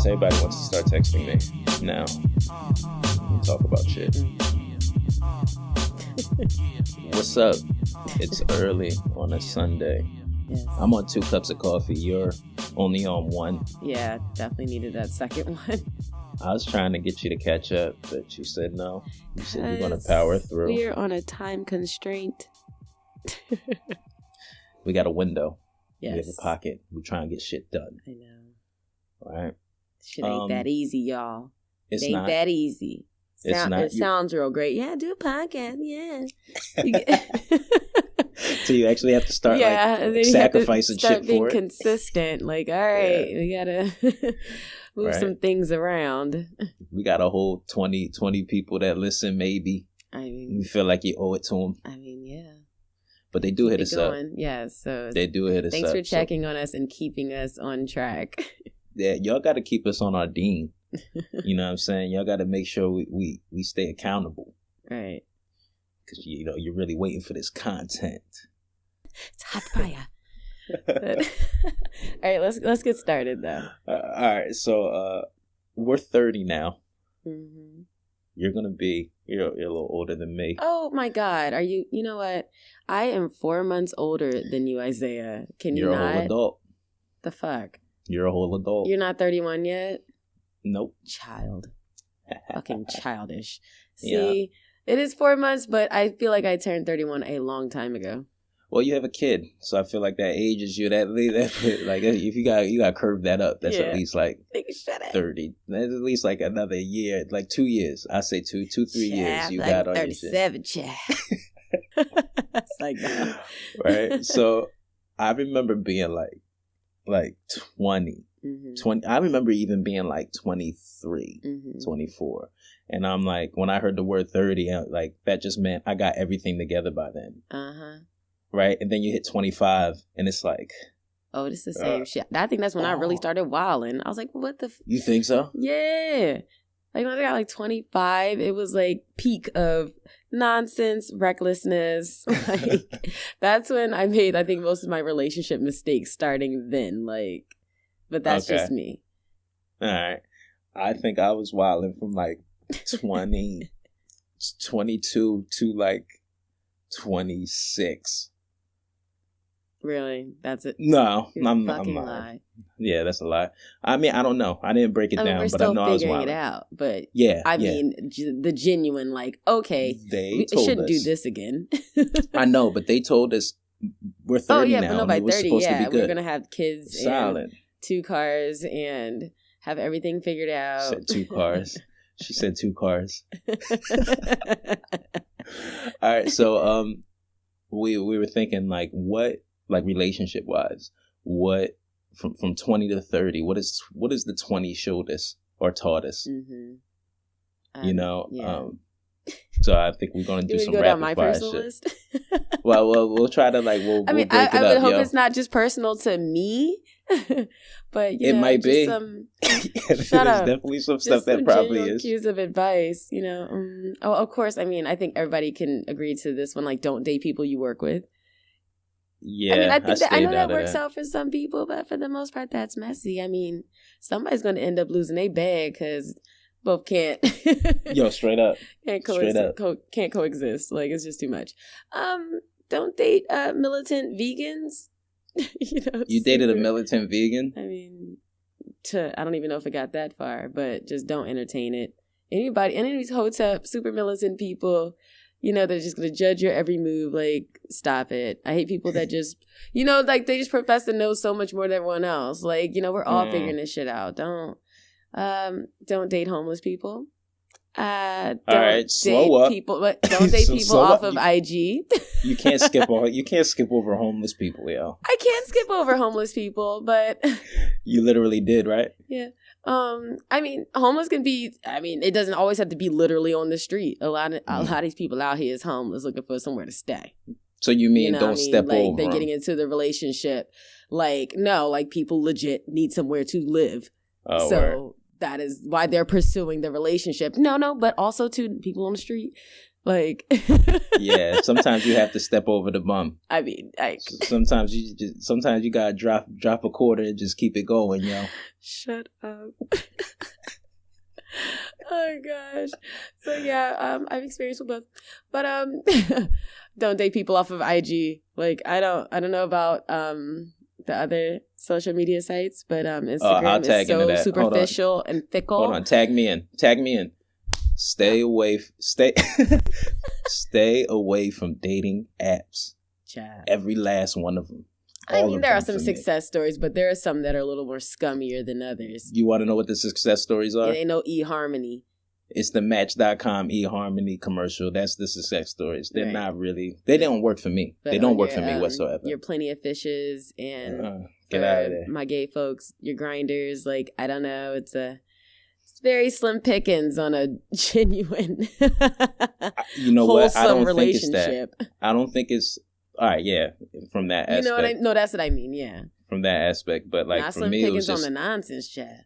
Everybody wants to start texting me now. We talk about shit. What's up? It's early on a Sunday. Yes. I'm on 2 cups of coffee. You're only on 1. Yeah, definitely needed that second one. I was trying to get you to catch up, but you said no. You said you're going to power through. We're on a time constraint. We got a window. Yes. We have a pocket. We try and get shit done. I know. All right. Shit ain't that easy, y'all. It's it ain't not that easy. It sounds real great. Yeah, do a podcast. Yeah. So you actually have to start sacrificing shit for it. Start being consistent. Like, all right, we gotta move some things around. We got a whole 20 people that listen. Maybe. I mean, you feel like you owe it to them. I mean, yeah. But they do hit us up. Yeah, so they do hit us up. Thanks for checking on us and keeping us on track. Yeah, y'all got to keep us on our dean. You know what I'm saying? Y'all got to make sure we stay accountable. Right. Because, you know, you're really waiting for this content. It's hot fire. All right, let's get started, though. All right, so we're 30 now. Mm-hmm. You're a little older than me. Oh, my God. You know what? I am 4 months older than you, Isaiah. You're a whole adult. The fuck? You're a whole adult. You're not 31 yet? Nope. Child. Fucking childish. See, It is 4 months, but I feel like I turned 31 a long time ago. Well, you have a kid, so I feel like that ages you. That like if you got curve that up, that's at least like 30. That's at least like another year, like 2 years. I say 3 years. You like got on 37, child. It's like that, right? So I remember being like 20. Mm-hmm. 20. I remember even being like 23, 24. And I'm like, when I heard the word 30, like that just meant I got everything together by then. Uh-huh. Right? And then you hit 25 and it's like, oh, this is the same shit. I think that's when I really started wilding. I was like, what the You think so? Yeah. Like when I got like 25, it was like peak of nonsense, recklessness. Like that's when I made, I think, most of my relationship mistakes starting then. Like, but that's just me. All right. I think I was wilding from like 22 to like 26. Really? That's it? No, I'm lie. Yeah, that's a lie. I mean, I don't know. I didn't break it down, we're but I know I was figuring wilding it out. But I mean, the genuine, like, okay, we shouldn't do this again. I know, but they told us we're 30 now. But no, by 30, we're gonna have kids, solid, and 2 cars, and have everything figured out. Said 2 cars. She said 2 cars. All right, so we were thinking like what, like relationship wise, what from 20 to 30, what is the 20 showed us or taught us? Mm-hmm. You know, so I think we're gonna do some rapid fire shit. List? well, we'll try to like we'll break it up. I would hope it's not just personal to me, but it might be. There's definitely some stuff that probably is. Cues of advice, you know. Of course. I mean, I think everybody can agree to this one. Like, don't date people you work with. Yeah, I mean, I know that works out for some people, but for the most part, that's messy. I mean, somebody's going to end up losing their bag because both can't. Yo, straight up. Can't coexist. Like, it's just too much. Don't date militant vegans. You dated a militant vegan? I mean, I don't even know if it got that far, but just don't entertain it. Any of these hotep super militant people, they're just going to judge your every move. Like, stop it. I hate people that just, like they just profess to know so much more than everyone else. Like, we're all figuring this shit out. Don't date homeless people. All right, slow up. Don't date people off of IG. You can't skip over homeless people, yo. I can't skip over homeless people, but you literally did, right? Yeah. I mean, homeless can be. I mean, it doesn't always have to be literally on the street. A lot of these people out here is homeless, looking for somewhere to stay. So you mean don't step like over they're them. getting into the relationship. Like, no, like people legit need somewhere to live. Oh, so word. that is why they're pursuing the relationship. No, but also to people on the street. Like, yeah, sometimes you have to step over the bum. I mean, sometimes you gotta drop a quarter and just keep it going, yo. Shut up. Oh gosh. So yeah, I've experienced with both, but don't date people off of IG. Like, I don't know about the other social media sites, but Instagram is so superficial and fickle. Hold on, tag me in. Stay away from dating apps. Child. Every last one of them. I mean, there are some success stories, but there are some that are a little more scummier than others. You want to know what the success stories are? It ain't no eHarmony. It's the Match.com eHarmony commercial. That's the success stories. They're not really. They don't work for me. But they don't work for me whatsoever. You're Plenty of Fishes and get out of there. My gay folks, your Grinders. Like, I don't know. It's very slim pickings on a genuine, you know what? I don't relationship. Think it's that. I don't think it's. All right, yeah, from that aspect. You know what I mean? No, that's what I mean, yeah. From that aspect, but like not for me, it was just... on the nonsense chat.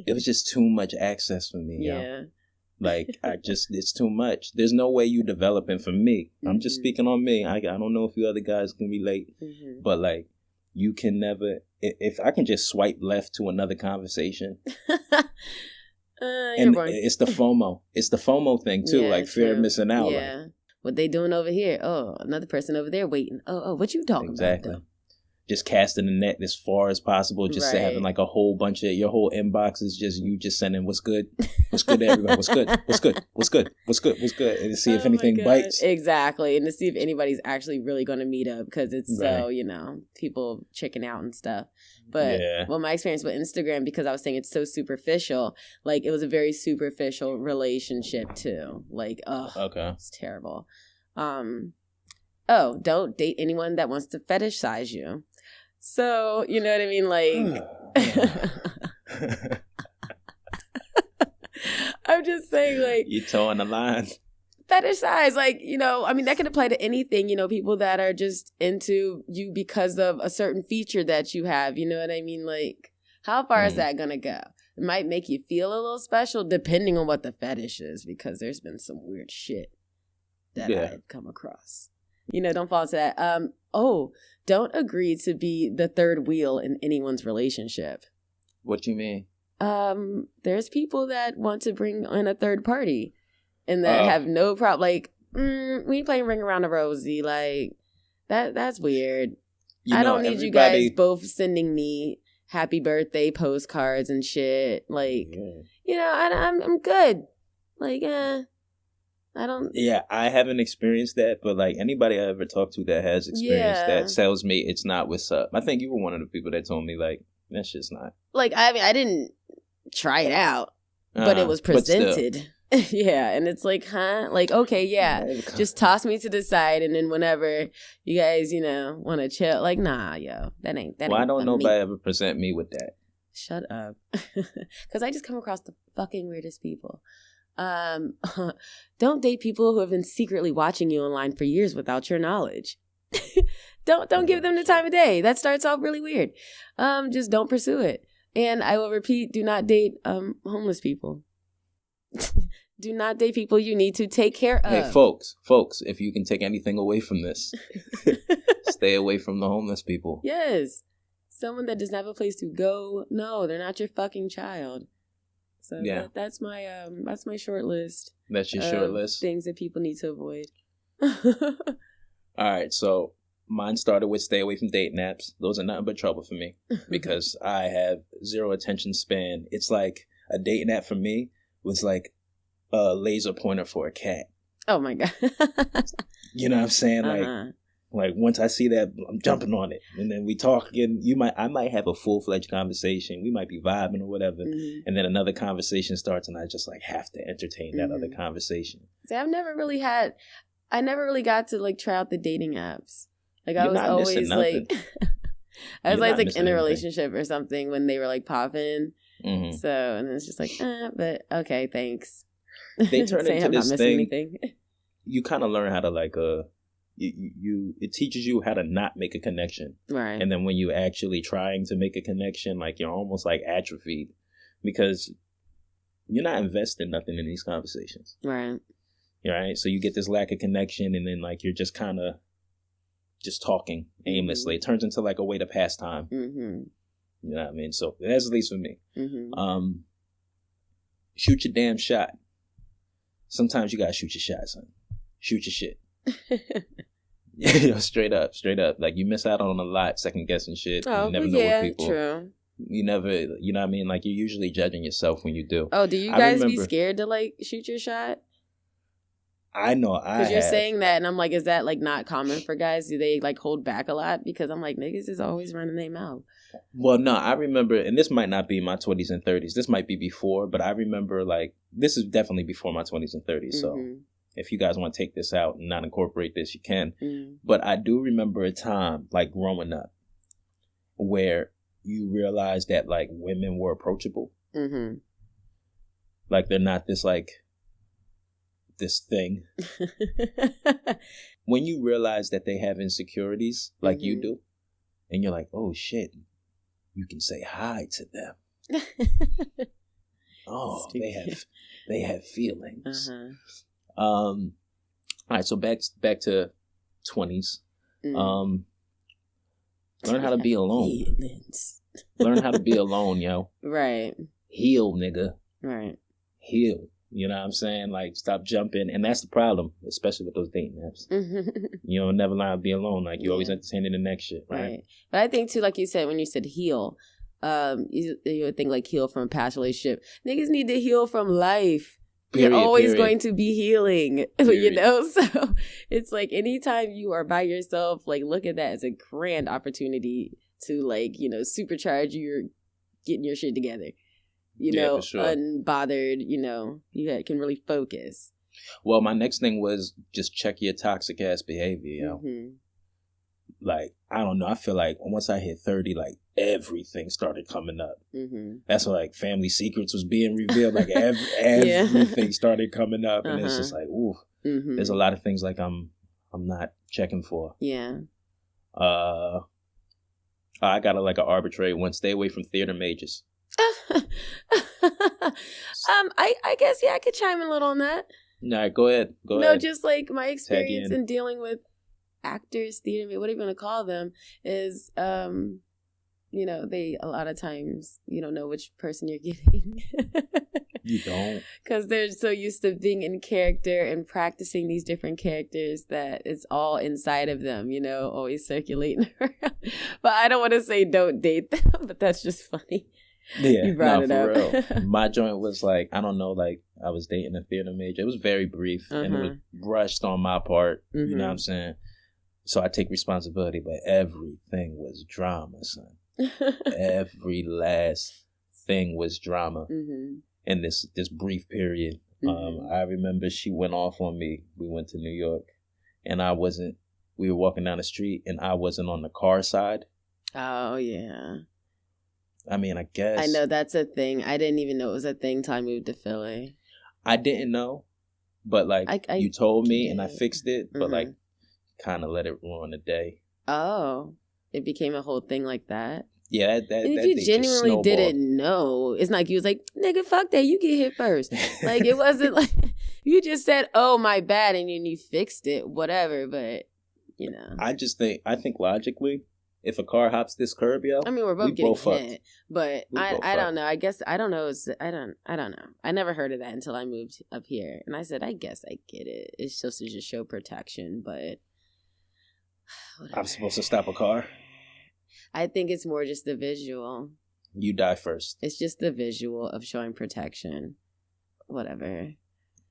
It was just too much access for me, yeah. Yo. Like, it's too much. There's no way you developing for me. Mm-hmm. I'm just speaking on me. I don't know if you other guys can relate, but like, you can never... If I can just swipe left to another conversation... and it's the FOMO. It's the FOMO thing, too, like fear of missing out. Yeah. Like, what they doing over here? Oh, another person over there waiting. Oh, what you talking about, though? Just casting the net as far as possible. Just having like a whole bunch of your whole inbox is just you just sending what's good to everybody. What's good, and see if anything bites. Exactly, and to see if anybody's actually really going to meet up because it's so people checking out and stuff. But well, my experience with Instagram, because I was saying it's so superficial, like it was a very superficial relationship too. Like, it's terrible. Don't date anyone that wants to fetishize you. So, you know what I mean? Like, I'm just saying, like, you're towing the line. Fetishize, like, I mean, that can apply to anything, people that are just into you because of a certain feature that you have. You know what I mean? Like, how far is that going to go? It might make you feel a little special depending on what the fetish is, because there's been some weird shit that I've come across. Don't fall into that. Don't agree to be the third wheel in anyone's relationship. What you mean? There's people that want to bring in a third party and that have no problem. Like, we playing Ring Around the Rosie. Like, that's weird. I don't need you guys both sending me happy birthday postcards and shit. Like, I'm good. Like, I don't... Yeah, I haven't experienced that, but like anybody I ever talked to that has experienced that tells me it's not what's up. I think you were one of the people that told me like, that's just not. Like, I mean, I didn't try it out, but it was presented. Yeah, and it's like, huh? Like, okay, just toss me to the side, and then whenever you guys, want to chill, like, nah, yo, that ain't. Why don't nobody ever present me with that? Shut up. Because I just come across the fucking weirdest people. Don't date people who have been secretly watching you online for years without your knowledge. Don't give them the time of day. That starts off really weird. Just don't pursue it. And I will repeat, do not date homeless people. Do not date people you need to take care of. Hey, folks, if you can take anything away from this, stay away from the homeless people. Yes. Someone that doesn't have a place to go. No, they're not your fucking child. So that's my short list. That's your short list? Things that people need to avoid. All right, so mine started with stay away from dating apps. Those are nothing but trouble for me because I have zero attention span. It's like a dating app for me was like a laser pointer for a cat. Oh my God. You know what I'm saying? Like once I see that, I'm jumping on it, and then we talk again. I might have a full-fledged conversation. We might be vibing or whatever, and then another conversation starts, and I just like have to entertain that other conversation. See, I never really got to like try out the dating apps. Like I was always like, I was like in a relationship or something when they were like popping. Mm-hmm. So and it's just like, but okay, thanks. They turn into this thing. You kind of learn how to like it teaches you how to not make a connection. Right. And then when you actually trying to make a connection, like you're almost like atrophied because you're not investing nothing in these conversations. Right. Right. So you get this lack of connection, and then like you're just kind of just talking aimlessly. It turns into like a way to pass time. Mm-hmm. You know what I mean? So that's at least for me. Mm-hmm. Shoot your damn shot. Sometimes you gotta shoot your shot, son. Shoot your shit. Straight up. Like you miss out on a lot, second guessing shit. Oh, you never know what people. True. You never, you know what I mean? Like you're usually judging yourself when you do. Oh, do you guys be scared to like shoot your shot? I know because you're saying that, and I'm like, is that like not common for guys? Do they like hold back a lot? Because I'm like, niggas is always running their mouth. Well, no, I remember, and this might not be my 20s and 30s. This might be before, but I remember like this is definitely before my 20s and 30s. So if you guys want to take this out and not incorporate this, you can. But I do remember a time like growing up where you realize that like women were approachable. Like they're not this like this thing. When you realize that they have insecurities like you do, and you're like, oh shit, you can say hi to them. Oh, they have feelings. All right, so back to 20s. Learn how to be alone. Learn how to be alone, yo. Right. Heal, nigga. Right. Heal. You know what I'm saying? Like, stop jumping. And that's the problem, especially with those dating apps. You don't never learn how to be alone. Like, you always entertaining the next shit, right? But I think, too, like you said, when you said heal, you would think, like, heal from a past relationship. Niggas need to heal from life. You're always going to be healing, you know? So it's like anytime you are by yourself, like, look at that as a grand opportunity to, like, you know, supercharge your getting your shit together. You know, sure. Unbothered, you know, you can really focus. Well, my next thing was just check your toxic ass behavior, yo. Like, I don't know. I feel like once I hit 30, like everything started coming up. That's when like family secrets was being revealed. Like everything started coming up, and it's just like, ooh, there's a lot of things like I'm not checking for. Yeah. I gotta like arbitrate one. Stay away from theater majors. I guess I could chime in a little on that. All right, go ahead. No, just like my experience in dealing with actors, theater, whatever you want to call them, is you know, they a lot of times you don't know which person you're getting. You don't, because they're so used to being in character and practicing these different characters that it's all inside of them, you know, always circulating around. But I don't want to say don't date them, but that's just funny. Yeah, you brought it up. For real. My joint was like, I don't know, like I was dating a theater major. It was very brief and it was rushed on my part. You know what I'm saying? So I take responsibility, but everything was drama, son. Every last thing was drama in this brief period. I remember she went off on me. We went to New York and we were walking down the street and I wasn't on the car side. Oh, yeah. I mean, I guess. I know that's a thing. I didn't even know it was a thing till I moved to Philly. I didn't know, but like you told me and I fixed it, but like kind of let it ruin the day. Oh, it became a whole thing like that? Yeah, that and if you genuinely didn't know, it's not like you was like, nigga, fuck that, you get hit first. Like, it wasn't like, you just said, oh, my bad, and then you fixed it, whatever, but, you know. I think logically, if a car hops this curb, yo, I mean, we're both getting hit, but I don't know. I guess, I don't know. I don't know. I never heard of that until I moved up here. And I said, I guess I get it. It's supposed to just show protection, but whatever. I'm supposed to stop a car? I think it's more just the visual. You die first. It's just the visual of showing protection. Whatever.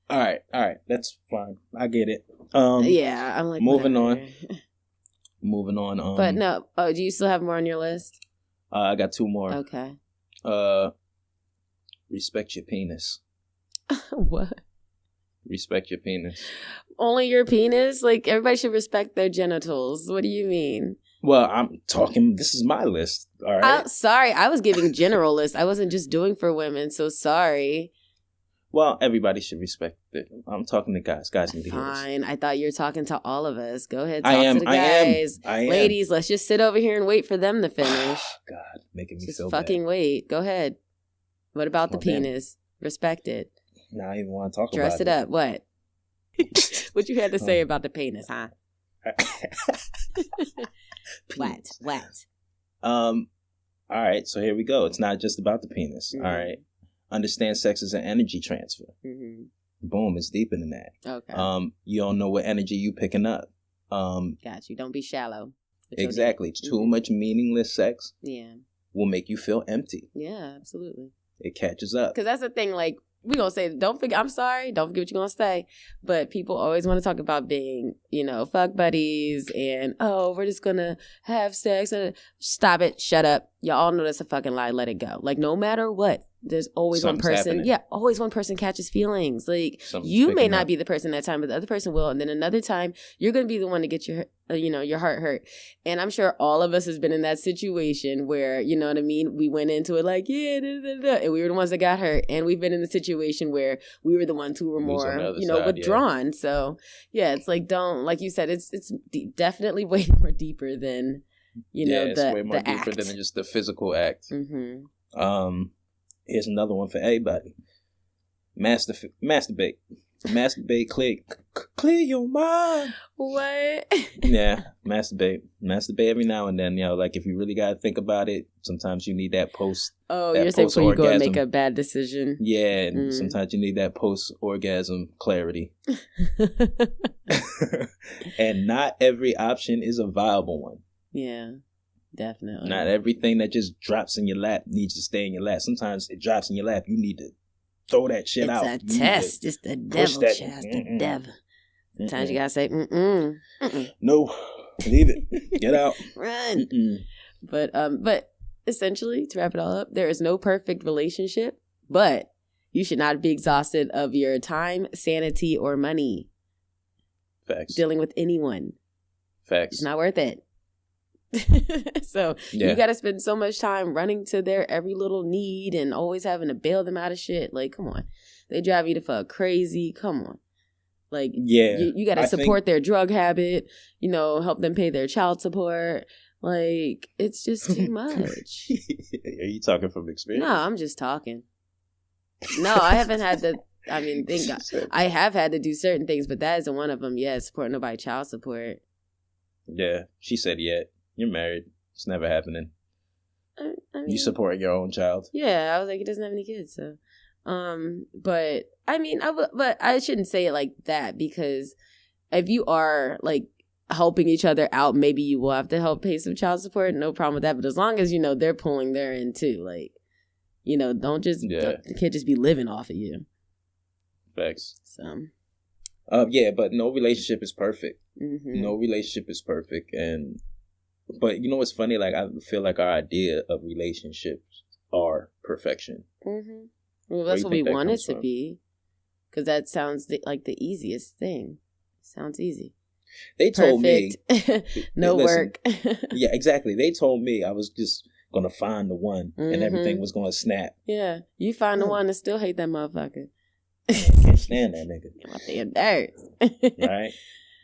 All right. That's fine. I get it. Yeah, I'm like, moving whatever. on. Moving on. But no. Oh, do you still have more on your list? I got two more. Okay. Respect your penis. What? Respect your penis. Only your penis? Like, everybody should respect their genitals. What do you mean? Well, I'm talking, this is my list. All right. Sorry, I was giving general list. I wasn't just doing for women, so sorry. Well, everybody should respect it. I'm talking to guys. Guys need to hear this. Fine. I thought you were talking to all of us. Go ahead, talk to the guys. I am. Ladies, let's just sit over here and wait for them to finish. God, making me just so fucking bad. Wait. Go ahead. What about the penis? Respect it. Now I even want to talk Dress about it. Dress it up. What? What you had to say about the penis, huh? What? All right, so here we go. It's not just about the penis. Mm-hmm. All right. Understand sex is an energy transfer. Mm-hmm. Boom, it's deeper than that. Okay. You don't know what energy you picking up. Got you. Don't be shallow. Exactly. Too much meaningless sex will make you feel empty. Yeah, absolutely. It catches up. Because that's the thing, like, we gonna say, don't forget, I'm sorry, don't forget what you're gonna say, but people always want to talk about being, fuck buddies and, we're just gonna have sex. Stop it, shut up. Y'all all know that's a fucking lie, let it go. Like, no matter what, there's always one person. Happening. Yeah, always one person catches feelings. Like, you may not be the person that time, but the other person will. And then another time, you're going to be the one to get your heart hurt. And I'm sure all of us has been in that situation where, you know what I mean? We went into it like, and we were the ones that got hurt. And we've been in the situation where we were the ones who were more, withdrawn. Yeah. So, yeah, it's like, like you said, it's definitely way more deeper than, it's way more deeper than just the physical act. Mm-hmm. Here's another one for everybody. Masturbate. Masturbate, clear your mind. What? Yeah, masturbate every now and then. Like if you really got to think about it, sometimes you need that post. Oh, you're saying before you go and make a bad decision. Yeah, and sometimes you need that post-orgasm clarity. And not every option is a viable one. Yeah. Definitely. Not everything that just drops in your lap needs to stay in your lap. Sometimes it drops in your lap. You need to throw that shit out. It's a test. It's the devil, child. The devil. Sometimes you gotta say, no, leave it. Get out. Run. But essentially, to wrap it all up, there is no perfect relationship, but you should not be exhausted of your time, sanity, or money. Facts. Dealing with anyone. Facts. It's not worth it. So you got to spend so much time running to their every little need and always having to bail them out of shit. Like, come on, they drive you the fuck crazy. Come on, like, you got to support their drug habit. Help them pay their child support. Like, it's just too much. Are you talking from experience? No, I'm just talking. No, I haven't had to. I mean, thank God, I have had to do certain things, but that isn't one of them. Yeah, support nobody child support. Yeah, she said yet. You're married. It's never happening. I mean, you support your own child. Yeah, I was like, he doesn't have any kids, so. But I mean, but I shouldn't say it like that, because if you are like helping each other out, maybe you will have to help pay some child support. No problem with that. But as long as they're pulling their end too, like, don't just the kid just be living off of you. Facts. So. But no relationship is perfect. Mm-hmm. No relationship is perfect, but you know what's funny? Like, I feel like our idea of relationships are perfection. Mm-hmm. Well, that's what we want it to be, because that sounds like the easiest thing. Sounds easy. They told me no work. Yeah, exactly. They told me I was just gonna find the one, and everything was gonna snap. Yeah, you find the one and still hate that motherfucker. I can't stand that nigga. My damn nerves. Right,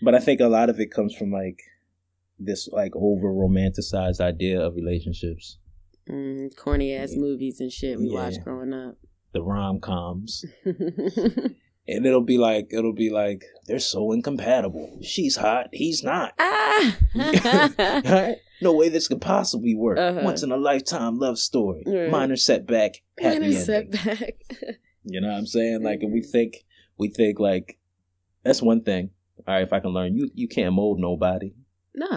but I think a lot of it comes from like this like over romanticized idea of relationships. Corny ass movies and shit we watched growing up. The rom-coms. And it'll be like they're so incompatible. She's hot, he's not. Right? No way this could possibly work. Once in a lifetime love story. Right. Minor setback, happy ending. You know what I'm saying? Like, and we think like that's one thing. All right, if I can learn, you can't mold nobody. No,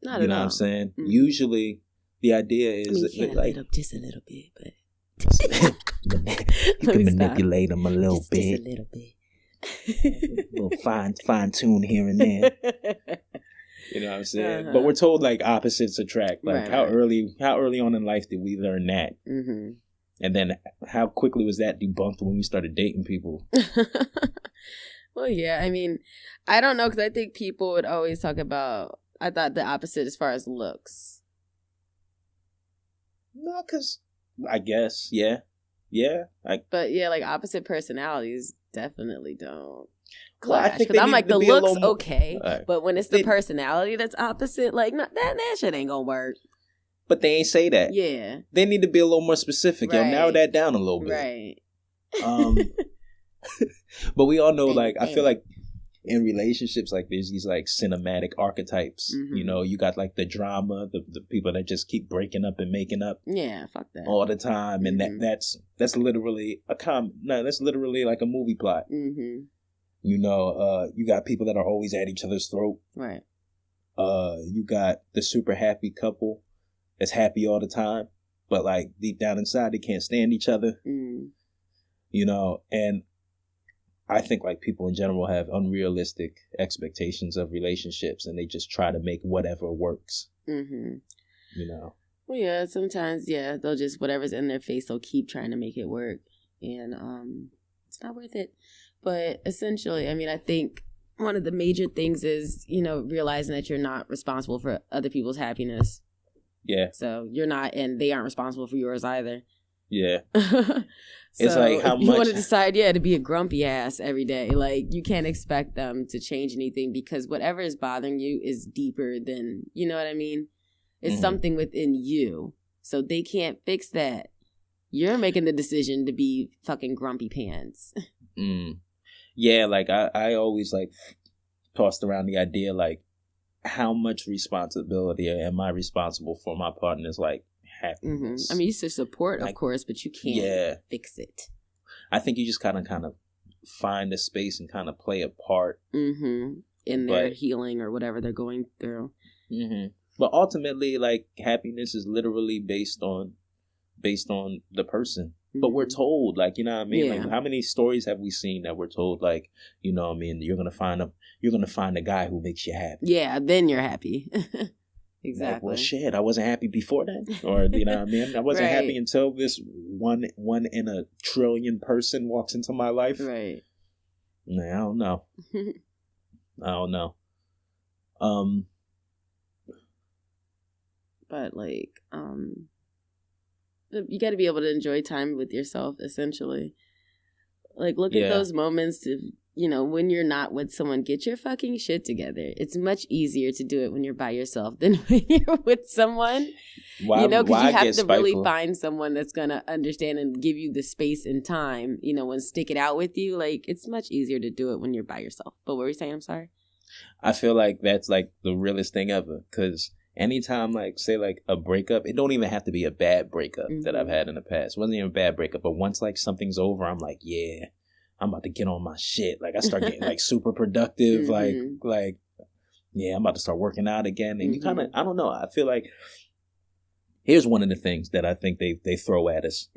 not at all. You know what I'm saying? Mm-hmm. Usually, the idea is just a little bit, but you can manipulate them a little bit. Just a little bit. A little fine tune here and there. You know what I'm saying? But we're told like opposites attract. Like how early on in life did we learn that? Mm-hmm. And then how quickly was that debunked when we started dating people? Well, yeah. I mean, I don't know, because I think people would always talk about, I thought the opposite as far as looks. No, because I guess, yeah. Yeah. But yeah, like opposite personalities definitely don't clash. Well, I think because I'm like, the looks okay, right. But when it's the personality that's opposite, like that shit ain't gonna work. But they ain't say that. Yeah. They need to be a little more specific. Right. Yo, narrow that down a little bit. Right. But we all know, like, I feel like in relationships, like, there's these, like, cinematic archetypes. Mm-hmm. You know, you got, like, the drama, the people that just keep breaking up and making up. Yeah, fuck that. All the time. And that's literally that's literally like a movie plot. Mm-hmm. You know, you got people that are always at each other's throat. Right. You got the super happy couple that's happy all the time, but, like, deep down inside, they can't stand each other. Mm. You know, and I think, like, people in general have unrealistic expectations of relationships, and they just try to make whatever works. Mm-hmm. You know? Well, yeah, sometimes, yeah, they'll just, whatever's in their face, they'll keep trying to make it work. And it's not worth it. But essentially, I mean, I think one of the major things is, you know, realizing that you're not responsible for other people's happiness. Yeah. So you're not, and they aren't responsible for yours either. Yeah. So it's like, how much you want to decide, to be a grumpy ass every day. Like, you can't expect them to change anything because whatever is bothering you is deeper than, you know what I mean? It's something within you. So they can't fix that. You're making the decision to be fucking grumpy pants. Yeah, like, I always, like, tossed around the idea, like, how much responsibility am I responsible for my partner's, like, happiness? Mm-hmm. I mean, you should support, of course, but you can't fix it. I think you just kind of find a space and kind of play a part in their healing or whatever they're going through. Mm-hmm. But ultimately, like, happiness is literally based on the person. Mm-hmm. But we're told, like, you know what I mean? Yeah. Like, how many stories have we seen that we're told, like, you know what I mean? You're gonna find a guy who makes you happy. Yeah, then you're happy. Exactly. Like, well, shit, I wasn't happy before that. Or, you know what I mean? I wasn't happy until this one in a trillion person walks into my life. Right. Nah, I don't know. But, like, you got to be able to enjoy time with yourself, essentially. Like, look at those moments of, you know, when you're not with someone, get your fucking shit together. It's much easier to do it when you're by yourself than when you're with someone. You know, because you have to really find someone that's going to understand and give you the space and time, you know, and stick it out with you. Like, it's much easier to do it when you're by yourself. But what were you saying? I'm sorry. I feel like that's, like, the realest thing ever. Because anytime, like, say, like, a breakup, it don't even have to be a bad breakup that I've had in the past. It wasn't even a bad breakup. But once, like, something's over, I'm like, yeah, I'm about to get on my shit. Like, I start getting, like, super productive. Like, yeah, I'm about to start working out again. And you kind of, I don't know. I feel like here's one of the things that I think they throw at us.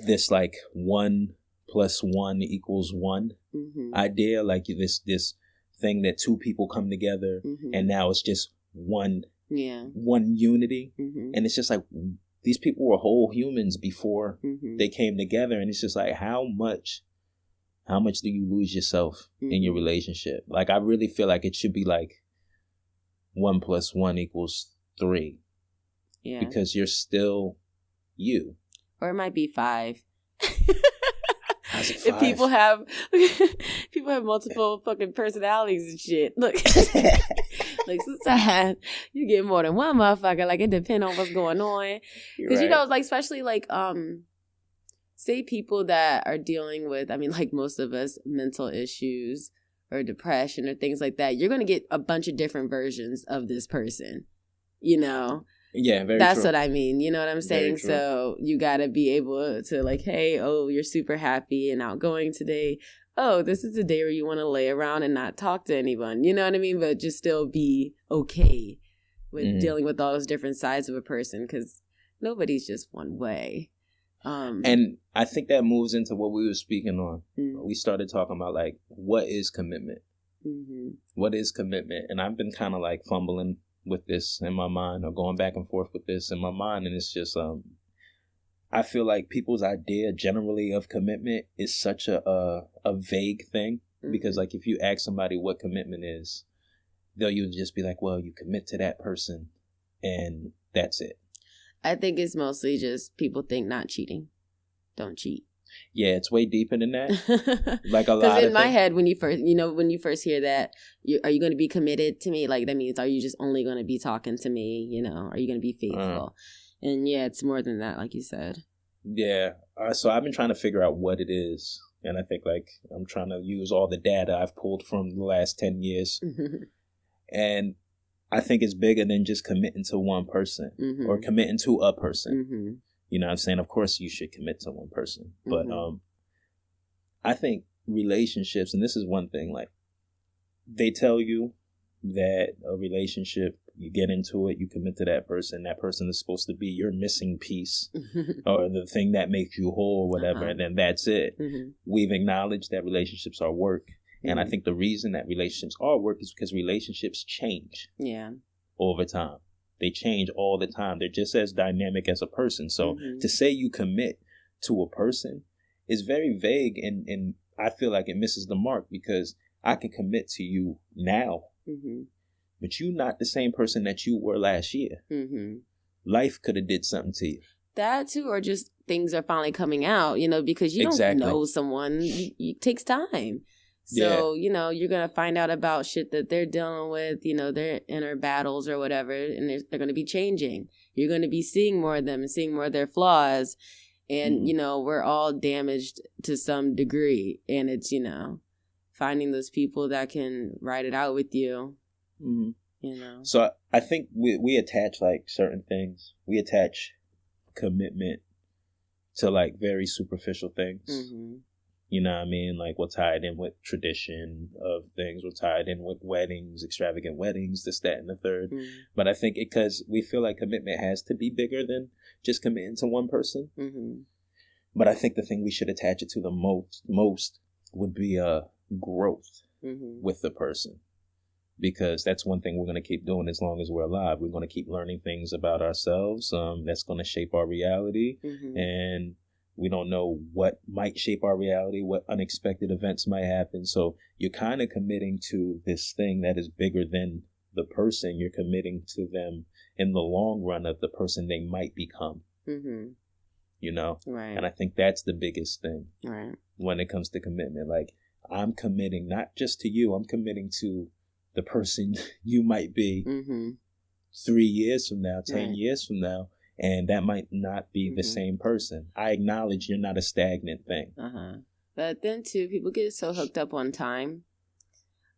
This, like, 1 + 1 = 1 idea. Like, this thing that two people come together and now it's just one unity. And it's just like, these people were whole humans before they came together. And it's just like, how much do you lose yourself in your relationship? Like, I really feel like it should be like 1 + 1 = 3. Yeah. Because you're still you. Or it might be 5. If people have multiple fucking personalities and shit. Look. Like, sometimes you get more than one motherfucker. Like, it depends on what's going on. Because, you know, like, especially, like, say people that are dealing with, I mean, like most of us, mental issues or depression or things like that, you're going to get a bunch of different versions of this person, you know? Yeah, very That's true. what I mean. You know what I'm saying? So you got to be able to, like, hey, oh, you're super happy and outgoing today. Oh, this is a day where you want to lay around and not talk to anyone. You know what I mean? But just still be okay with dealing with all those different sides of a person, because nobody's just one way. And I think that moves into what we were speaking on. We started talking about, like, what is commitment? What is commitment? And I've been kind of, like, fumbling with this in my mind, or going back and forth with this in my mind. And it's just, I feel like people's idea generally of commitment is such a vague thing. Because, like, if you ask somebody what commitment is, they'll usually just be like, well, you commit to that person and that's it. I think it's mostly just people think not cheating. Don't cheat. Yeah, it's way deeper than that. Like a lot. Because in my head, when you first hear that, are you going to be committed to me? Like that means, are you just only going to be talking to me? You know, are you going to be faithful? And yeah, it's more than that, like you said. Yeah. So I've been trying to figure out what it is. And I think like I'm trying to use all the data I've pulled from the last 10 years. And I think it's bigger than just committing to one person or committing to a person. You know what I'm saying? Of course you should commit to one person. But I think relationships, and this is one thing, like they tell you that a relationship, you get into it, you commit to that person is supposed to be your missing piece or the thing that makes you whole or whatever, and then that's it. We've acknowledged that relationships are work. And I think the reason that relationships are work is because relationships change over time. They change all the time. They're just as dynamic as a person. So to say you commit to a person is very vague, and I feel like it misses the mark, because I can commit to you now, but you're not the same person that you were last year. Life could have did something to you. That too, or just things are finally coming out, you know, because you don't know someone. It takes time. So, you know, you're going to find out about shit that they're dealing with, you know, their inner battles or whatever, and they're going to be changing. You're going to be seeing more of them and seeing more of their flaws. And, you know, we're all damaged to some degree. And it's, you know, finding those people that can ride it out with you, you know. So I think we attach like certain things. We attach commitment to like very superficial things. You know what I mean? Like we're tied in with tradition of things. We're tied in with weddings, extravagant weddings, this, that, and the third. But I think because we feel like commitment has to be bigger than just committing to one person. But I think the thing we should attach it to the most would be growth with the person. Because that's one thing we're going to keep doing as long as we're alive. We're going to keep learning things about ourselves that's going to shape our reality. And we don't know what might shape our reality, what unexpected events might happen. So you're kind of committing to this thing that is bigger than the person. You're committing to them in the long run of the person they might become. You know? Right. And I think that's the biggest thing when it comes to commitment. Like, I'm committing not just to you, I'm committing to the person you might be 3 years from now, 10 years from now. And that might not be the same person. I acknowledge you're not a stagnant thing. But then, too, people get so hooked up on time.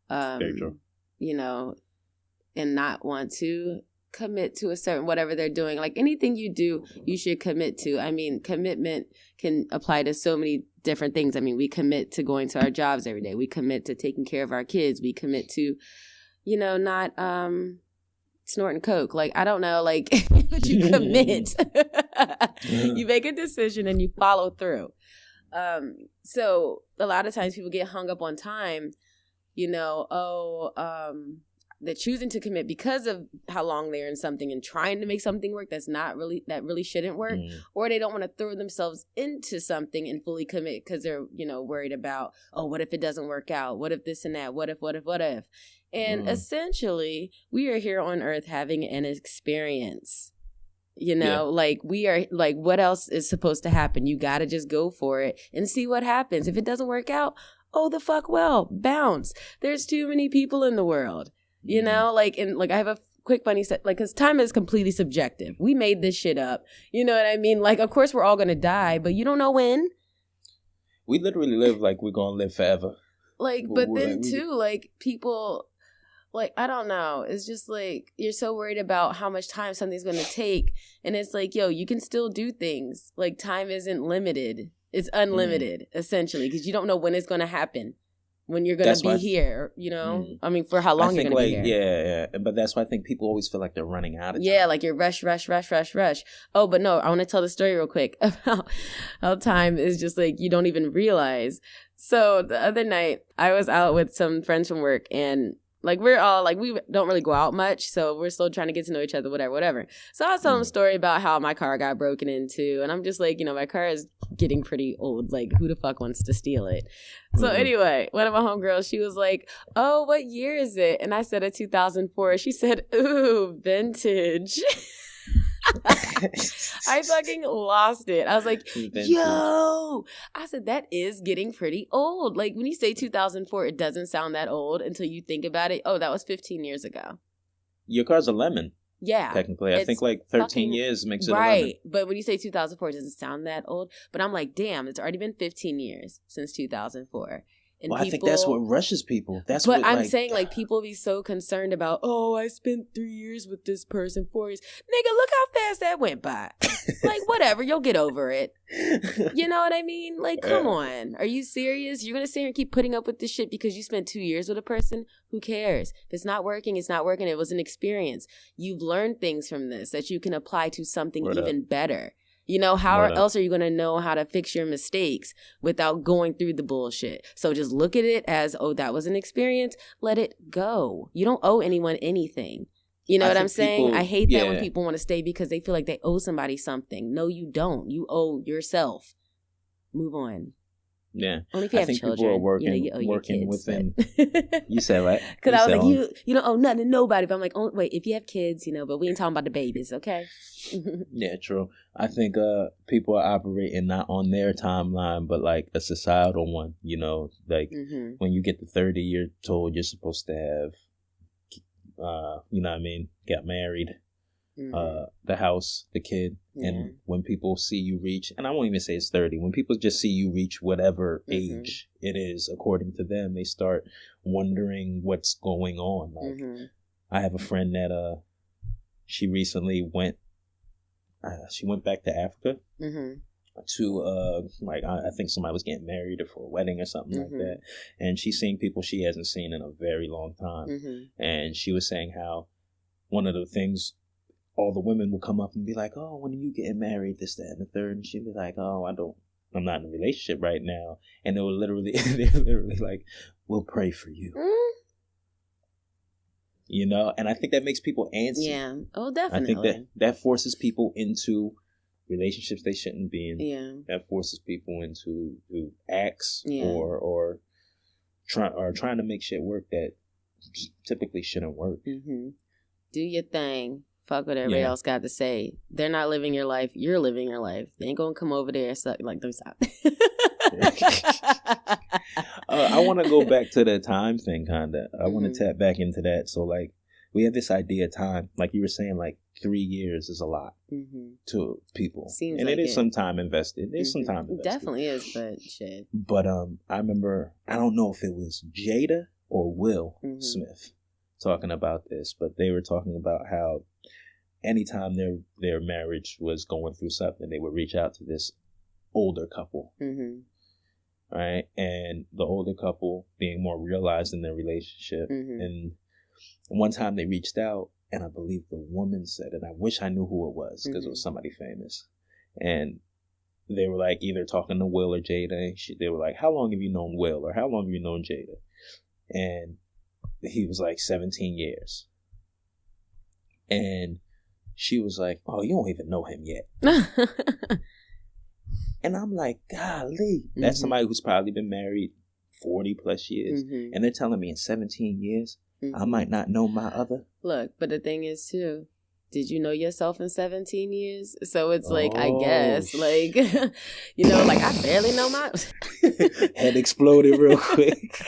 Very true. You know, and not want to commit to a certain whatever they're doing. Like anything you do, you should commit to. I mean, commitment can apply to so many different things. I mean, we commit to going to our jobs every day. We commit to taking care of our kids. We commit to, you know, not snorting coke. Like, I don't know, like, but you commit. You make a decision and you follow through. So a lot of times people get hung up on time, you know, they're choosing to commit because of how long they're in something and trying to make something work that really shouldn't work, or they don't want to throw themselves into something and fully commit because they're, you know, worried about, oh, what if it doesn't work out? What if this and that? What if? And essentially, we are here on earth having an experience. You know, like we are, like, what else is supposed to happen? You got to just go for it and see what happens. If it doesn't work out, oh, the fuck well, bounce. There's too many people in the world, you know, like, and like I have a quick funny set, like, because time is completely subjective. We made this shit up. You know what I mean? Like, of course, we're all going to die, but you don't know when. We literally live like we're going to live forever. Like, but then too, like, people... Like, I don't know. It's just like you're so worried about how much time something's going to take. And it's like, yo, you can still do things. Like, time isn't limited. It's unlimited, essentially, because you don't know when it's going to happen, when you're going to be here, you know? I mean, for how long you're going to be here. Yeah. But that's why I think people always feel like they're running out of time. Yeah, like you're rush. Oh, but no, I want to tell the story real quick about how time is just like you don't even realize. So the other night, I was out with some friends from work, and like, we're all, like, we don't really go out much, so we're still trying to get to know each other, whatever. So I was telling them a story about how my car got broken into, and I'm just like, you know, my car is getting pretty old. Like, who the fuck wants to steal it? So anyway, one of my homegirls, she was like, oh, what year is it? And I said a 2004. She said, ooh, vintage. I fucking lost it. I was like, yo. I said, that is getting pretty old. Like, when you say 2004, it doesn't sound that old until you think about it. Oh, that was 15 years ago. Your car's a lemon. Yeah. Technically. I think like 13 years makes it a lemon. Right. But when you say 2004, it doesn't sound that old. But I'm like, damn, it's already been 15 years since 2004. And well, I think that's what rushes people. That's but what, I'm saying, like, people be so concerned about, oh, I spent 3 years with this person, 4 years. Nigga, look how fast that went by. Like, whatever, you'll get over it. You know what I mean? Like, come on. Are you serious? You're going to sit here and keep putting up with this shit because you spent 2 years with a person? Who cares? If it's not working, it's not working. It was an experience. You've learned things from this that you can apply to something even better. You know, how else are you going to know how to fix your mistakes without going through the bullshit? So just look at it as, oh, that was an experience. Let it go. You don't owe anyone anything. You know what I'm saying? I hate that when people want to stay because they feel like they owe somebody something. No, you don't. You owe yourself. Move on. Yeah. Only if you have children. People are working within. You said what? Because I was like, you don't owe nothing to nobody. But I'm like, oh, wait, if you have kids, but we ain't talking about the babies, okay? Yeah, true. I think people are operating not on their timeline, but like a societal one. Like when you get to 30, you're told you're supposed to have, get married. The house, the kid, and when people see you reach, and I won't even say it's 30, when people just see you reach whatever age it is according to them, they start wondering what's going on. Like, I have a friend that she recently went back to Africa to I think somebody was getting married or for a wedding or something like that, and she's seeing people she hasn't seen in a very long time, and she was saying how one of the things, all the women will come up and be like, oh, when are you getting married, this, that, and the third, and she'd be like, oh, I'm not in a relationship right now, and they're literally like, we'll pray for you. And I think that makes people antsy. Yeah. Oh, definitely. I think that forces people into relationships they shouldn't be in. Yeah. That forces people into acts or trying to make shit work that typically shouldn't work. Do your thing. Fuck what everybody else got to say. They're not living your life. You're living your life. They ain't gonna come over there and suck like them. I want to go back to the time thing, kinda. I want to tap back into that. So, like, we have this idea of time. Like you were saying, like 3 years is a lot to people, Seems and like it is some time invested. There's some time invested. It definitely is, but shit. But I remember, I don't know if it was Jada or Will Smith talking about this, but they were talking about how anytime their marriage was going through something, they would reach out to this older couple, right? And the older couple being more realized in their relationship. And one time they reached out, and I believe the woman said, and I wish I knew who it was because it was somebody famous, and they were like either talking to Will or Jada. They were like, how long have you known Will, or how long have you known Jada? And he was like 17 years. And she was like, oh, you don't even know him yet. And I'm like, golly, that's somebody who's probably been married 40 plus years. And they're telling me in 17 years, I might not know my other. Look, but the thing is too, did you know yourself in 17 years? So it's like, I guess, like, like I barely know my... Head exploded real quick.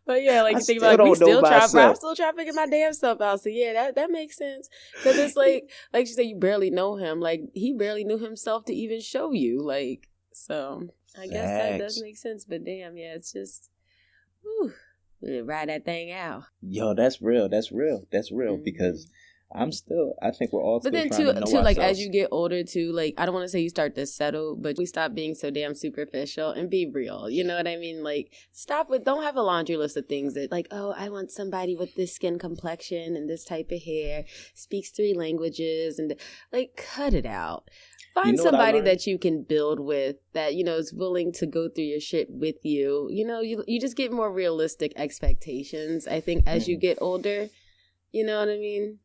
But yeah, like you think about, I'm still trying to figure my damn stuff out. So yeah, that makes sense. Because it's like you said, you barely know him. Like he barely knew himself to even show you. Like, so I guess that does make sense. But damn, yeah, it's just, ride that thing out. Yo, that's real. Because I think we're all still trying to know ourselves. But then too, like as you get older too, like I don't want to say you start to settle, but we stop being so damn superficial and be real. You know what I mean? Like don't have a laundry list of things that like, oh, I want somebody with this skin complexion and this type of hair, speaks 3 languages, and like cut it out. Find somebody that you can build with, that, is willing to go through your shit with you. You just get more realistic expectations, I think, as you get older. You know what I mean?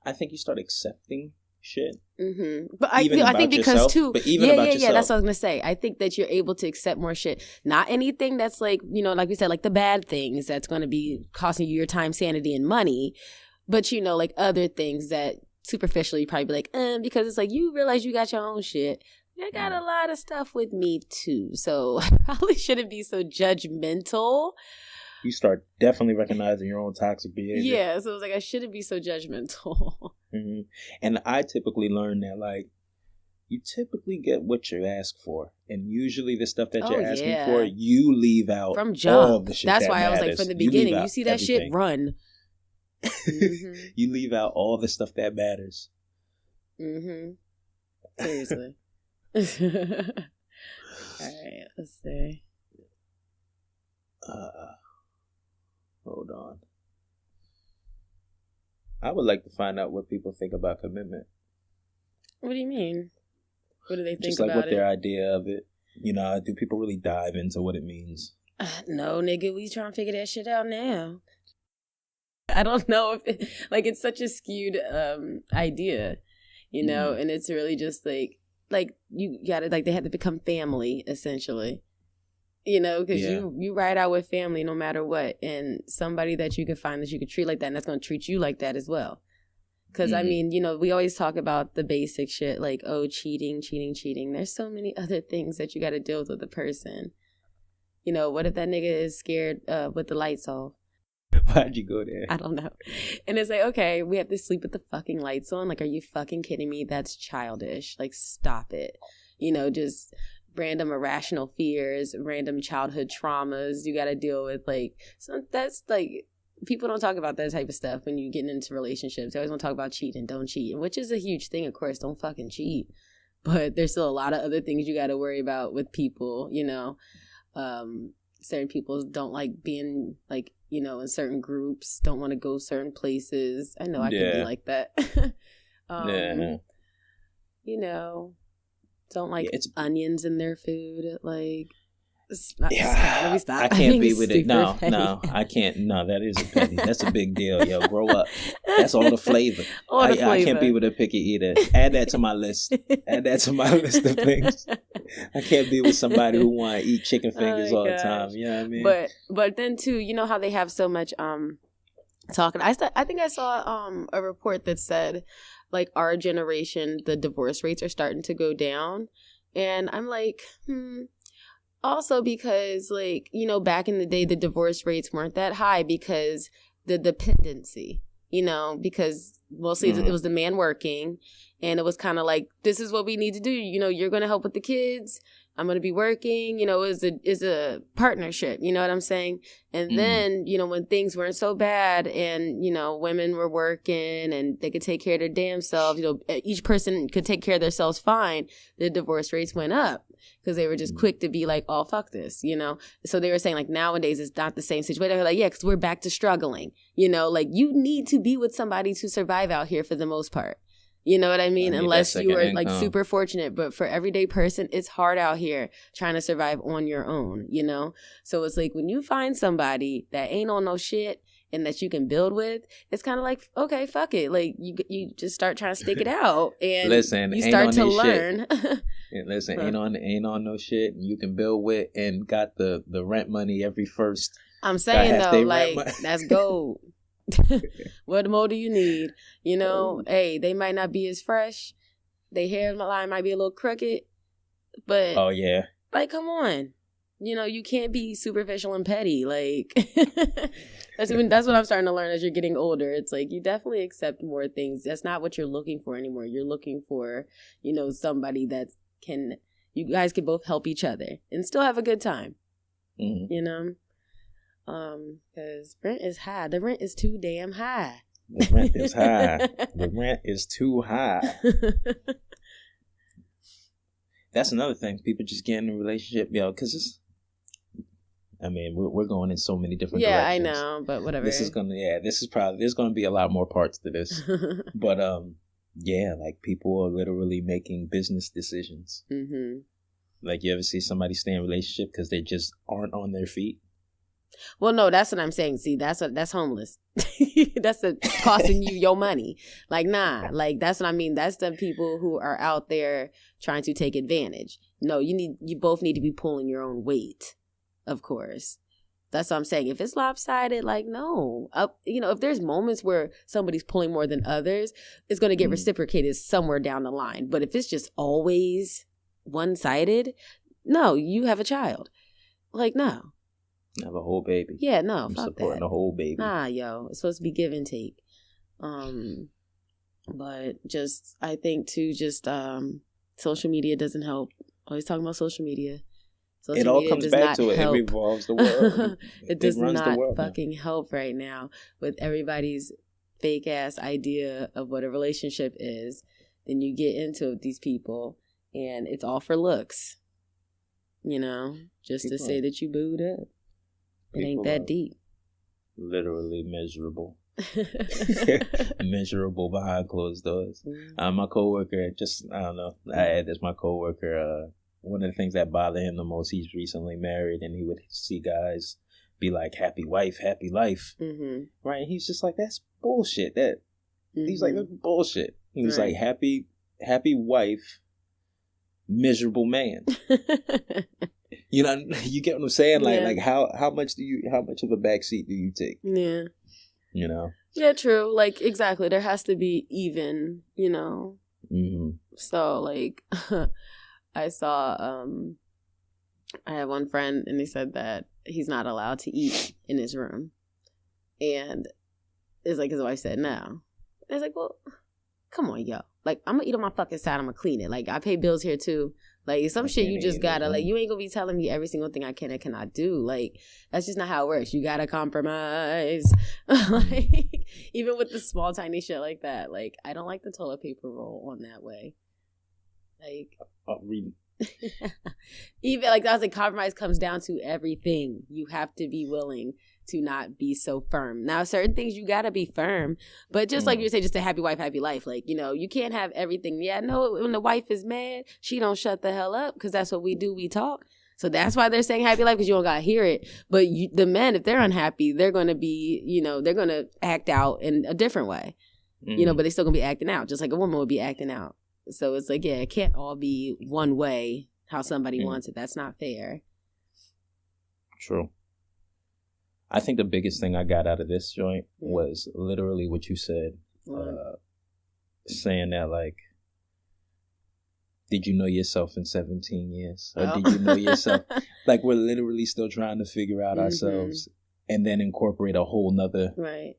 I think you start accepting shit. But I think because too, that's what I was gonna say. I think that you're able to accept more shit. Not anything that's like, like we said, like the bad things that's going to be costing you your time, sanity, and money. But like other things that superficially probably be like, because it's like, you realize you got your own shit. I got a lot of stuff with me too. So I probably shouldn't be so judgmental. You start definitely recognizing your own toxic behavior. Yeah, so it was like, I shouldn't be so judgmental. Mm-hmm. And I typically learn that, like, you typically get what you ask for. And usually the stuff that you're asking for, you leave out from jump. All the shit. That's that why matters. I was like, from the beginning, you see that everything. shit, run. Mm-hmm. You leave out all the stuff that matters. Mm-hmm. Seriously. All right, let's see. Hold on. I would like to find out what people think about commitment. What do you mean? What do they think Just like about what their idea of it. You know, do people really dive into what it means? No, nigga, we trying to figure that shit out now. I don't know if it's such a skewed idea, you know, and it's really just like you gotta, like, they have to become family essentially, you know, because you ride out with family no matter what, and somebody that you can find that you can treat like that, and that's gonna treat you like that as well. Because I mean, you know, we always talk about the basic shit like, oh, cheating. There's so many other things that you got to deal with a person. You know, what if that nigga is scared with the lights off? Why'd you go there? I don't know. And it's like, okay, we have to sleep with the fucking lights on. Like, are you fucking kidding me? That's childish. Like, stop it. You know, just random irrational fears, random childhood traumas you got to deal with. Like, so that's like, people don't talk about that type of stuff when you're getting into relationships. They always want to talk about cheating, don't cheat, which is a huge thing, of course. Don't fucking cheat. But there's still a lot of other things you got to worry about with people, you know. Certain people don't like being, like, you know, in certain groups, don't want to go certain places. I know I can be like that. You know, don't like onions in their food. Like, let me stop. I can't be with it. No, I can't. No, that is a petty. That's a big deal, yo. Grow up. That's all the flavor. I can't be with a picky eater. Add that to my list. Add that to my list of things. I can't be with somebody who want to eat chicken fingers all the time. You know what I mean? But then too, you know how they have so much talking. I think I saw a report that said, like, our generation, the divorce rates are starting to go down, and I'm like, Also because, like, you know, back in the day, the divorce rates weren't that high because the dependency, you know, because mostly it was the man working, and it was kind of like, this is what we need to do. You know, you're going to help with the kids. I'm going to be working, you know, is a partnership, you know what I'm saying? And then, you know, when things weren't so bad and, you know, women were working and they could take care of their damn selves, you know, each person could take care of themselves fine, the divorce rates went up because they were just quick to be like, oh, fuck this, you know? So they were saying, like, nowadays it's not the same situation. They're like, yeah, because we're back to struggling, you know? Like, you need to be with somebody to survive out here for the most part. You know what I mean? Unless you are like super fortunate. But for everyday person, it's hard out here trying to survive on your own, you know? So it's like when you find somebody that ain't on no shit and that you can build with, it's kind of like, okay, fuck it. Like you just start trying to stick it out and you start to learn. Listen, ain't on no shit you can build with and got the rent money every first. I'm saying though, like, that's gold. What more do you need? You know, hey, they might not be as fresh. Their hairline might be a little crooked, but like, come on, you know, you can't be superficial and petty. Like, that's what I'm starting to learn as you're getting older. It's like you definitely accept more things. That's not what you're looking for anymore. You're looking for, you know, somebody that you guys can both help each other and still have a good time. You know. Because rent is high. The rent is too damn high. The rent is high. The rent is too high. That's another thing. People just get in a relationship, yo, because we're going in so many different directions. Yeah, I know, but whatever. There's gonna be a lot more parts to this. But like, people are literally making business decisions. Like, you ever see somebody stay in a relationship because they just aren't on their feet? Well, no, that's what I'm saying. See, that's homeless. That's costing you your money. Like, nah, like, that's what I mean. That's the people who are out there trying to take advantage. No, you both need to be pulling your own weight, of course. That's what I'm saying. If it's lopsided, like, no. If there's moments where somebody's pulling more than others, it's going to get reciprocated somewhere down the line. But if it's just always one-sided, no, you have a child. Like, no. Have a whole baby. Yeah, no, I'm fuck supporting that. a whole baby. Nah, yo. It's supposed to be give and take. But just, I think, too, just social media doesn't help. Always talking about social media. Social it all comes back to it. It revolves the world. It does not fucking help right now with everybody's fake ass idea of what a relationship is. Then you get into it with these people and it's all for looks. Just to say that you booed up. It ain't that deep. Literally miserable. Miserable behind closed doors. My coworker, I don't know. I had this. My coworker. One of the things that bothered him the most, he's recently married, and he would see guys be like, "Happy wife, happy life," right? And he's just like, "That's bullshit." He's like, "That's bullshit." He was like, "Happy wife, miserable man." You get what I'm saying? Like how much of a backseat do you take? Yeah. Yeah, true. Like, exactly. There has to be even. So like. I saw, I had one friend and he said that he's not allowed to eat in his room. And it's like his wife said no. And I was like, well, come on, yo. Like, I'm going to eat on my fucking side. I'm going to clean it. Like, I pay bills here too. Like, some shit you just gotta, like, you ain't going to be telling me every single thing I can and cannot do. Like, that's just not how it works. You got to compromise. Like, even with the small, tiny shit like that. Like, I don't like the toilet paper roll on that way. Like, even like that was like compromise comes down to everything. You have to be willing to not be so firm. Now, certain things you gotta be firm, but just like you say, just a happy wife, happy life. Like, you can't have everything. Yeah, no, when the wife is mad, she don't shut the hell up because that's what we do. We talk. So that's why they're saying happy life, because you don't gotta hear it. But the men, if they're unhappy, they're gonna be, they're gonna act out in a different way. But they still gonna be acting out, just like a woman would be acting out. So it's like, yeah, it can't all be one way, how somebody wants it. That's not fair. True. I think the biggest thing I got out of this joint was literally what you said. Saying that, like, did you know yourself in 17 years? Or did you know yourself? Like, we're literally still trying to figure out ourselves and then incorporate a whole nother... Right.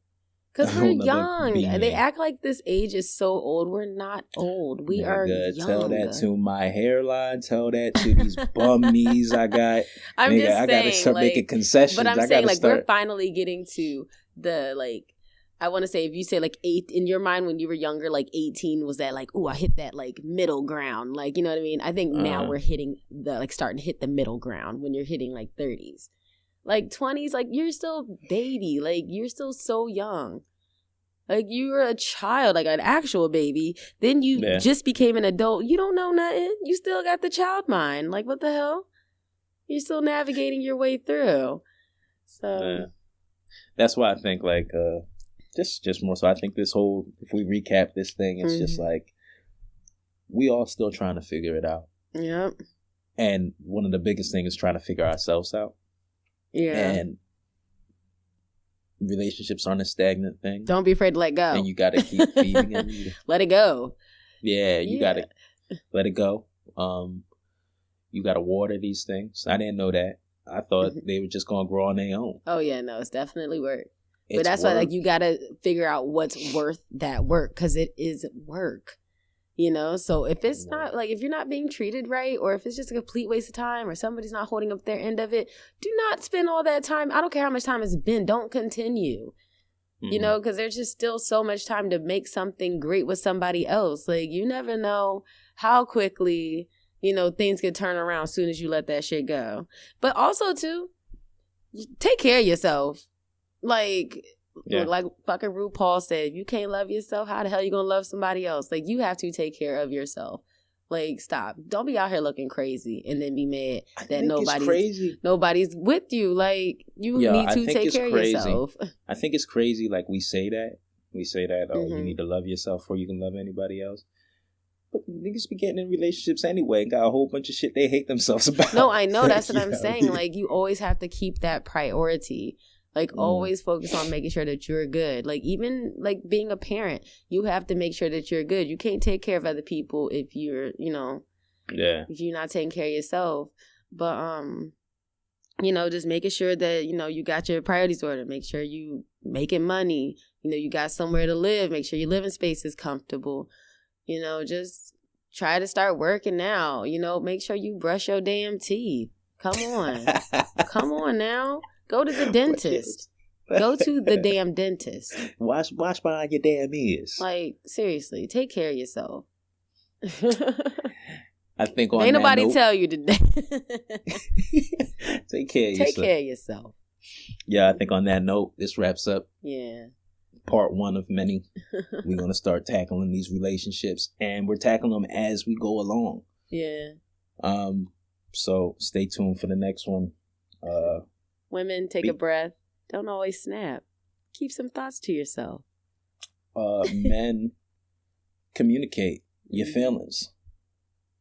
Because we're young. They act like this age is so old. We're not old. We are young. Tell that to my hairline. Tell that to these bum knees I got. I gotta start making concessions. But I'm saying, like, we're finally getting to the, like, I want to say, if you say, like, 8, in your mind when you were younger, like, 18 was that, like, oh, I hit that, like, middle ground. Like, you know what I mean? I think now we're hitting the, like, starting to hit the middle ground when you're hitting, like, 30s. Like, 20s, like, you're still baby. Like, you're still so young. Like, you were a child, like an actual baby. Then you just became an adult. You don't know nothing. You still got the child mind. Like, what the hell? You're still navigating your way through. So. That's why I think, like, just more so, I think this whole, if we recap this thing, it's just like, we all still trying to figure it out. Yep. And one of the biggest things is trying to figure ourselves out. Yeah. And relationships aren't a stagnant thing. Don't be afraid to let go. And you got to keep feeding them. Let it go. Yeah, you got to let it go. You got to water these things. I didn't know that. I thought they were just going to grow on their own. Oh, yeah, no, it's definitely work. But that's why, like, you got to figure out what's worth that work, because it is work. So if it's not, like, if you're not being treated right, or if it's just a complete waste of time, or somebody's not holding up their end of it, do not spend all that time. I don't care how much time it's been. Don't continue, because there's just still so much time to make something great with somebody else. Like, you never know how quickly, things can turn around as soon as you let that shit go. But also, too, take care of yourself. Like fucking RuPaul said, if you can't love yourself, how the hell you gonna love somebody else? Like, you have to take care of yourself. Like, stop. Don't be out here looking crazy and then be mad that nobody's with you. Like, you need to take care of yourself. I think it's crazy. Like, we say that, oh, you need to love yourself before you can love anybody else. But niggas be getting in relationships anyway and got a whole bunch of shit they hate themselves about. No, I know. That's what I'm saying. Like, you always have to keep that priority. Like, always focus on making sure that you're good. Like, even, like, being a parent, you have to make sure that you're good. You can't take care of other people if you're, you know, if you're not taking care of yourself. But, you know, just making sure that, you know, you got your priorities ordered. Make sure you making money. You know, you got somewhere to live. Make sure your living space is comfortable. You know, just try to start working now. You know, make sure you brush your damn teeth. Come on. Come on now. Go to the dentist. Go to the damn dentist. Wash behind your damn ears. Like, seriously, take care of yourself. I think on ain't that nobody note, tell you today. Take care of yourself. Take care of yourself. Yeah, I think on that note, this wraps up. Yeah. Part 1 of many. We're going to start tackling these relationships, and we're tackling them as we go along. Yeah. So stay tuned for the next one. Women, take a breath. Don't always snap. Keep some thoughts to yourself. Men, communicate your feelings.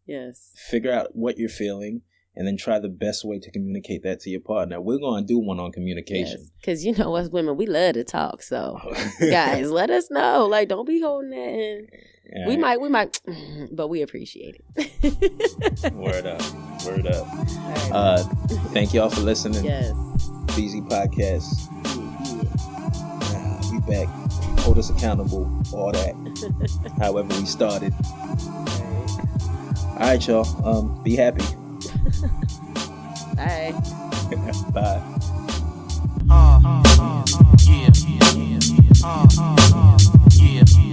Yes. Figure out what you're feeling, and then try the best way to communicate that to your partner. We're going to do one on communication. Because, you know, us women, we love to talk. So, guys, let us know. Like, don't be holding that in. Yeah. We might, but we appreciate it. Word up. Right. Thank y'all for listening. Yes. BZ Podcast. We back. Hold us accountable. All that. However we started. All right, y'all. Be happy. Bye. Bye. Yeah.